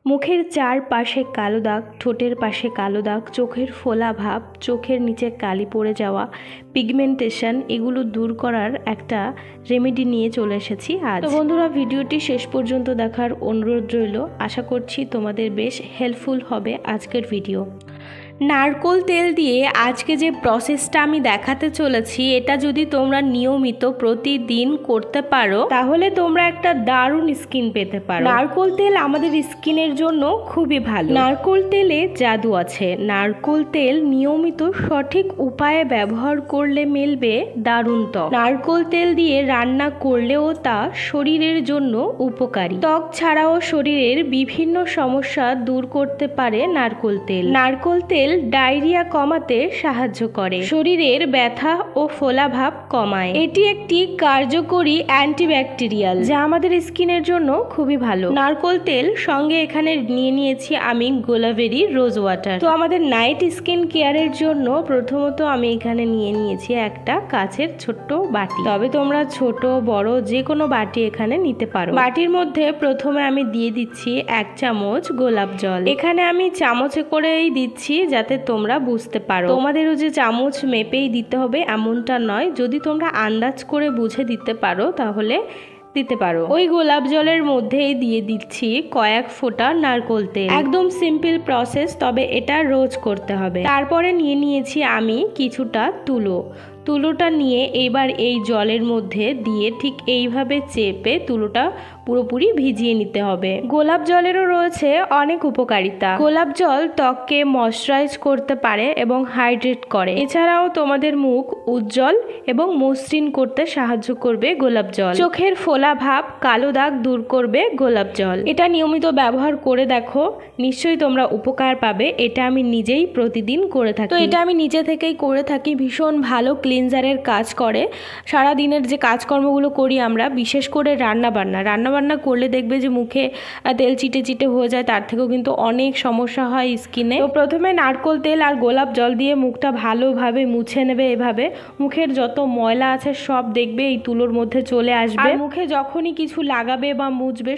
মুখের চারপাশে কালো দাগ, ঠোঁটের পাশে কালো দাগ, চোখের ফোলা ভাব, চোখের নিচে কালি পড়ে যাওয়া, পিগমেন্টেশন, এগুলো দূর করার একটা রেমেডি নিয়ে চলে এসেছি আজ। তো বন্ধুরা, ভিডিওটি শেষ পর্যন্ত দেখার অনুরোধ রইল। আশা করছি তোমাদের বেশ হেল্পফুল হবে আজকের ভিডিও। নারকোল তেল দিয়ে আজকে যে প্রসেসটা আমি দেখাতে চলেছি, এটা যদি তোমরা নিয়মিত প্রতিদিন করতে পারো তাহলে তোমরা একটা দারুণ স্কিন পেতে পারো। নারকোল তেল আমাদের স্কিনের জন্য খুবই ভালো। নারকোল তেলে জাদু আছে। নারকোল তেল নিয়মিত সঠিক উপায়ে ব্যবহার করলে মিলবে দারুণ ত্বক। নারকোল তেল দিয়ে রান্না করলেও তা শরীরের জন্য উপকারী। ত্বক ছাড়াও শরীরের বিভিন্ন সমস্যা দূর করতে পারে নারকোল তেল। নারকোল তেল ডায়রিয়া কমাতে সাহায্য করে, শরীরের ব্যথা ও ফোলাভাব কমায়। এটি একটি কার্যকরী অ্যান্টিব্যাকটেরিয়াল যা আমাদের স্কিনের জন্য খুবই ভালো। নারকোল তেল সঙ্গে এখানে নিয়ে নিয়েছি আমি গোলাবেরি রোজ ওয়াটার। তো আমাদের নাইট স্কিন কেয়ারের জন্য প্রথমত আমি এখানে নিয়ে নিয়েছি একটা কাচের ছোট্ট বাটি। তবে তোমরা ছোট বড় যে কোনো বাটি এখানে নিতে পারো। বাটির মধ্যে প্রথমে আমি দিয়ে দিচ্ছি 1 চামচ গোলাপ জল। এখানে আমি চামচে করেই দিচ্ছি যাতে তোমরা বুঝতে পারো। তোমাদেরও যে চামচ মেপেই দিতে হবে এমনটা নয়, যদি তোমরা আন্দাজ করে বুঝে দিতে পারো তাহলে দিতে পারো। ওই গোলাপ জলের মধ্যেই দিয়ে দিচ্ছি কয়েক ফোঁটা নারকোল তেল। একদম সিম্পল প্রসেস, তবে এটা রোজ করতে হবে। তারপরে নিয়ে নিয়েছি আমি কিছুটা তুলোটা নিয়ে এবার এই জলের মধ্যে দিয়ে ঠিক এইভাবে চেপে তুলোটা পুরোপুরি ভিজিয়ে নিতে হবে। গোলাপ জলেরও রয়েছে অনেক উপকারিতা। গোলাপ জল ত্বককে ময়শ্চারাইজ করতে পারে এবং হাইড্রেট করে। এছাড়াও তোমাদের মুখ উজ্জ্বল এবং মসৃণ করতে সাহায্য করবে গোলাপ জল। চোখের ফোলা ভাব, কালো দাগ দূর করবে গোলাপ জল। এটা নিয়মিত ব্যবহার করে দেখো, নিশ্চয়ই তোমরা উপকার পাবে। এটা আমি নিজেই প্রতিদিন করে থাকি। তো এটা আমি নিজে থেকেই করে থাকি। ভীষণ ভালো ক্লিনজারের কাজ করে। সারা দিনের যে কাজকর্মগুলো করি আমরা, বিশেষ করে রান্নাবান্না করলে দেখবে যে মুখে তেল চিটে চিটে হয়ে যায়, তার থেকেও কিন্তু অনেক সমস্যা হয় স্কিনে। তো প্রথমে নারকোল তেল আর গোলাপ জল দিয়ে মুখটা ভালোভাবে মুছে নেবে। এভাবে মুখের যত ময়লা আছে সব দেখবে এই তুলোর মধ্যে চলে আসবে। আর মুখে যখনই কিছু লাগাবে বা মুছবে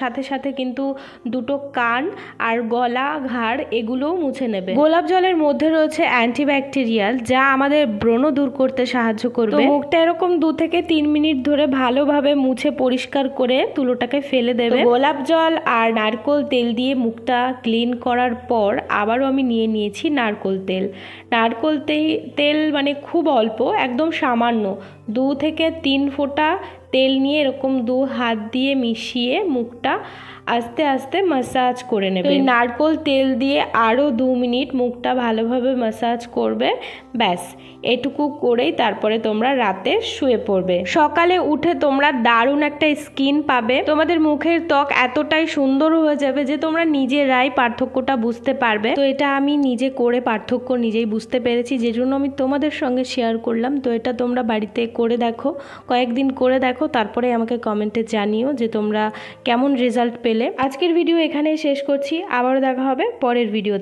সাথে সাথে কিন্তু দুটো কান আর গলা, ঘাড় এগুলোও মুছে নেবে। গোলাপ জলের মধ্যে রয়েছে অ্যান্টিব্যাকটেরিয়াল যা আমাদের ব্রণ দূর করতে সাহায্য করবে। মুখটা এরকম 2 থেকে 3 মিনিট ধরে ভালোভাবে মুছে পরিষ্কার করে তুলোটাকে ফেলে দেবে। গোলাপ জল আর নারকোল তেল দিয়ে মুখটা ক্লিন করার পর আবারও আমি নিয়ে নিয়েছি নারকোল তেল। নারকোল তেল মানে খুব অল্প, একদম সামান্য 2 থেকে 3 ফোঁটা তেল নিয়ে এরকম 2 হাত দিয়ে মিশিয়ে মুখটা আস্তে আস্তে ম্যাসাজ করে নেবে। নারকোল তেল দিয়ে আরও 2 মিনিট মুখটা ভালোভাবে ম্যাসাজ করবে। ব্যাস, এটুকু করেই তারপরে তোমরা রাতে শুয়ে পড়বে। সকালে উঠে তোমরা দারুণ একটা স্কিন পাবে। তোমাদের মুখের ত্বক এতটাই সুন্দর হয়ে যাবে যে তোমরা নিজেরাই পার্থক্যটা বুঝতে পারবে। তো এটা আমি নিজে করে পার্থক্য নিজেই বুঝতে পেরেছি, যে জন্য আমি তোমাদের সঙ্গে শেয়ার করলাম। তো এটা তোমরা বাড়িতে করে দেখো, কয়েকদিন করে দেখো, তারপরে আমাকে কমেন্টে জানিও যে তোমরা কেমন রেজাল্ট পেলে। আজকের ভিডিও এখানেই শেষ করছি। আবারও দেখা হবে পরের ভিডিও।